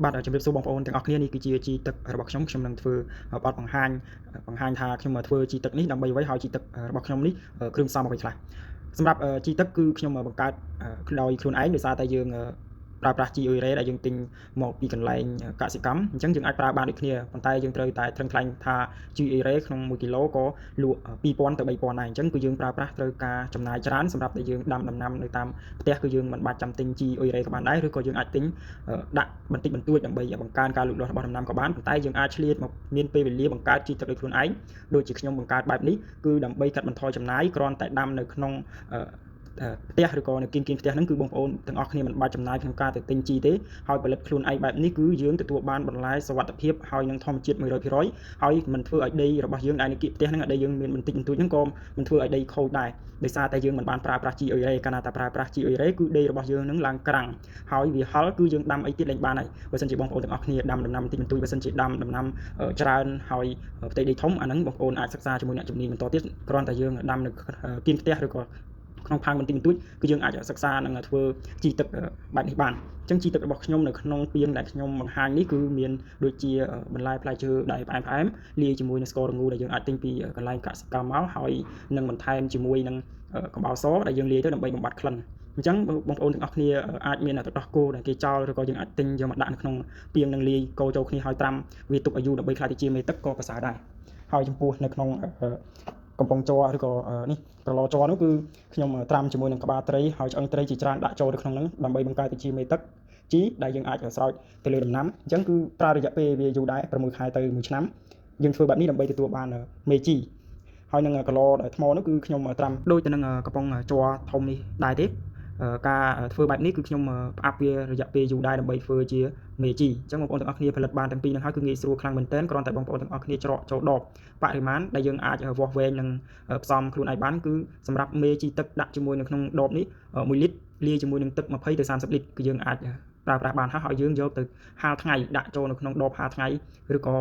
បាទជំរាបសួរបងប្អូនទាំងអស់គ្នានេះគឺជាជីទឹករបស់ខ្ញុំនឹងធ្វើបទបង្ហាញថាខ្ញុំធ្វើជីទឹកនេះដើម្បីអ្វីហើយជីទឹករបស់ខ្ញុំនេះគ្រឿងផ្សំអ្វីខ្លះសម្រាប់ជីទឹកគឺខ្ញុំបង្កើតដោយខ្លួនឯងដោយសារតែយើងប្រើប្រាស់ជីអ៊ុយរ៉េដែលយើងទិញមកពីកន្លែងកសិកម្មអញ្ចឹងយើងអាចប្រើបានដូចគ្នាប៉ុន្តែយើងត្រូវតែថ្លឹងថ្លែងថាជីអ៊ុយរ៉េក្នុង1គីឡូក៏លក់2000ទៅ3000ដែរអញ្ចឹងគឺយើងប្រើប្រាស់ត្រូវការចំណាយច្រើនសម្រាប់តែយើងដាំដំណាំនៅតាមផ្ទះគឺយើងមិនបាច់ចាំទិញជីអ៊ុយរ៉េក៏បានដែរឬក៏យើងអាចទិញដាក់បន្តិចបន្តួចដើម្បីបង្កើនការលូតលាស់របស់ដំណាំក៏បានប៉ុន្តែយើងអាចឆ្លៀតមកមានពេលវេលាបង្កើតជីទឹកដោយខ្លួនឯងដូចជាខ្ញុំបង្កើតបែបនេះគឺដើម្បីកាត់បន្ថយចំណាយគ្រាន់តែដាំនៅក្នុងផ្ទះឬក៏នៅគៀនផ្ទះហ្នឹងគឺបងប្អូនទាំងអស់គ្នាមិនបាច់ចំណាយក្នុងការទៅទិញជីទេហើយផលិតខ្លួនឯងបែបនេះគឺយើងទទួលបានបន្លែសុវត្ថិភាពហើយនឹងធម្មជាតិ 100% ហើយមិនធ្វើឲ្យដីរបស់យើងដែលនៅគៀកផ្ទះហ្នឹងដីយើងមានបន្តិចបន្តួចហ្នឹងក៏មិនធ្វើឲ្យដីខូចដែរដោយសារតែយើងមិនបានប្រើប្រាស់ជីអ៊ុយរ៉េកាលណាតែប្រើប្រាស់ជីអ៊ុយរ៉េគឺដីរបស់យើងនឹងឡើងក្រាំងហើយវាហល់គឺយើងដាំអីទៀតលែងបានហើយបើសិនជាបងប្អូនទាំងអស់គ្នាដាំដំណាំបន្តិចបន្តួចបើសិនជាដាំដំណាំច្រើនហើយផ្ទៃដីធំអាហ្នឹងបងប្អូនអាចសិក្សាជាមួយអ្នកជំនាញបន្តទៀតគ្រាន់តែយើងដាំនៅគៀនផ្ទះឬក៏ក្នុងផើងបន្តិចបន្តួចគឺយើងអាចសិក្សានិងធ្វើជីទឹកបែបនេះបានអញ្ចឹងជីទឹករបស់ខ្ញុំនៅក្នុងពាងដែលខ្ញុំបង្ហាញនេះគឺមានដូចជាបន្លែផ្លែឈើដែលផ្អែមលាយជាមួយនឹងស្កររងូដែលយើងអាចទិញពីកន្លែងកសិកម្មមកហើយនឹងបន្ថែមជាមួយនឹងកំបោរសដែលយើងលាយទៅដើម្បីបំបត្តិក្លិនអញ្ចឹងបងប្អូនទាំងអស់គ្នាអាចមានទឹកដោះគោដែលគេចោលឬក៏យើងអាចទិញយកមកដាក់នៅក្នុងពាងនឹងលាយកូរចូលគ្នាហើយត្រាំវាទុកអាយុដើម្បីខ្លាយទៅជាមេទឹកក៏ប្រសើរដែរហើយចំពោះនៅក្នុងកំប៉ុងជ័រឬក៏នេះក្រឡជ័រនោះគឺខ្ញុំត្រាំជាមួយនឹងក្បាលត្រីហើយឆ្អឹងត្រីជាច្រើនដាក់ចូលទៅក្នុងហ្នឹងដើម្បីបង្កើតទៅជាមេទឹកជីដែលយើងអាចស្រោចទៅលើដំណាំអញ្ចឹងគឺប្រើរយៈពេលវាយូរដែរ6ខែទៅ1ឆ្នាំយើងធ្វើបែបនេះដើម្បីទទួលបានមេជីហើយនឹងគីឡូថ្មនោះគឺខ្ញុំត្រាំដូចទៅនឹងកំប៉ុងជ័រធំនេះដែរទេការធ្វើបែបនេះគឺខ្ញុំផ្អាប់វារយៈពេលយូរដែរដើម្បីធ្វើជាមេជីអញ្ចឹងបងប្អូនទាំងអស់គ្នាផលិតបានទាំងពីរហ្នឹងហើយគឺងាយស្រួលខ្លាំងមែនទែនគ្រាន់តែបងប្អូនទាំងអស់គ្នាច្រកចូលដបបរិមាណដែលយើងអាចវាស់វែងនឹងផ្សំខ្លួនឯងបានគឺសម្រាប់មេជីទឹកដាក់ជាមួយនៅក្នុងដបនេះ1លីត្រលាយជាមួយនឹងទឹក20ទៅ30លីត្រគឺយើងអាចប្រើប្រាស់បានហើយយើងយកទៅហាលថ្ងៃដាក់ចូលនៅក្នុងដបហាលថ្ងៃឬក៏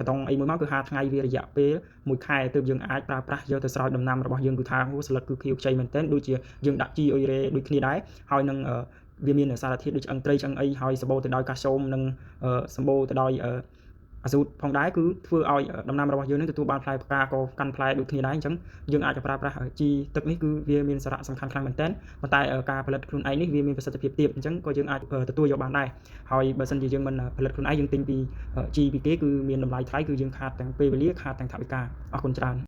កតុងអីមួយមកគឺហាលថ្ងៃវារយៈពេល1ខែទើបយើងអាចប្រើប្រាស់យកទៅស្រោចដំណាំរបស់យើងគឺថាស្លឹកគឺខៀវខ្ចីមែនទែនដូចជាយើងដាក់ជីអ៊ុយរ៉េដូចគ្នាដែរហើយនឹងវាមានសារធាតុដូចឆ្អឹងត្រីឆ្អឹងអីហើយសម្បូរទៅដោយកាល់ស្យូមនិងសម្បូរទៅដោយអាស៊ូតផងដែរគឺធ្វើឲ្យដំណាំរបស់យើងនឹងទទួលបានផ្លែផ្កាក៏កាន់ផ្លែដូចគ្នាដែរអញ្ចឹងយើងអាចប្រើប្រាស់ជីទឹកនេះគឺវាមានសារៈសំខាន់ខ្លាំងមែនទែនប៉ុន្តែការផលិតខ្លួនឯងនេះវាមានប្រសិទ្ធភាពទាបអញ្ចឹងក៏យើងអាចទទួលយកបានដែរហើយបើសិនជាយើងមិនផលិតខ្លួនឯងយើងទិញពីជីពីគេគឺមានតម្លៃថ្លៃគឺយើងខាតទាំងពេលវេលាខាតទាំងថវិកាអរគុណច្រើន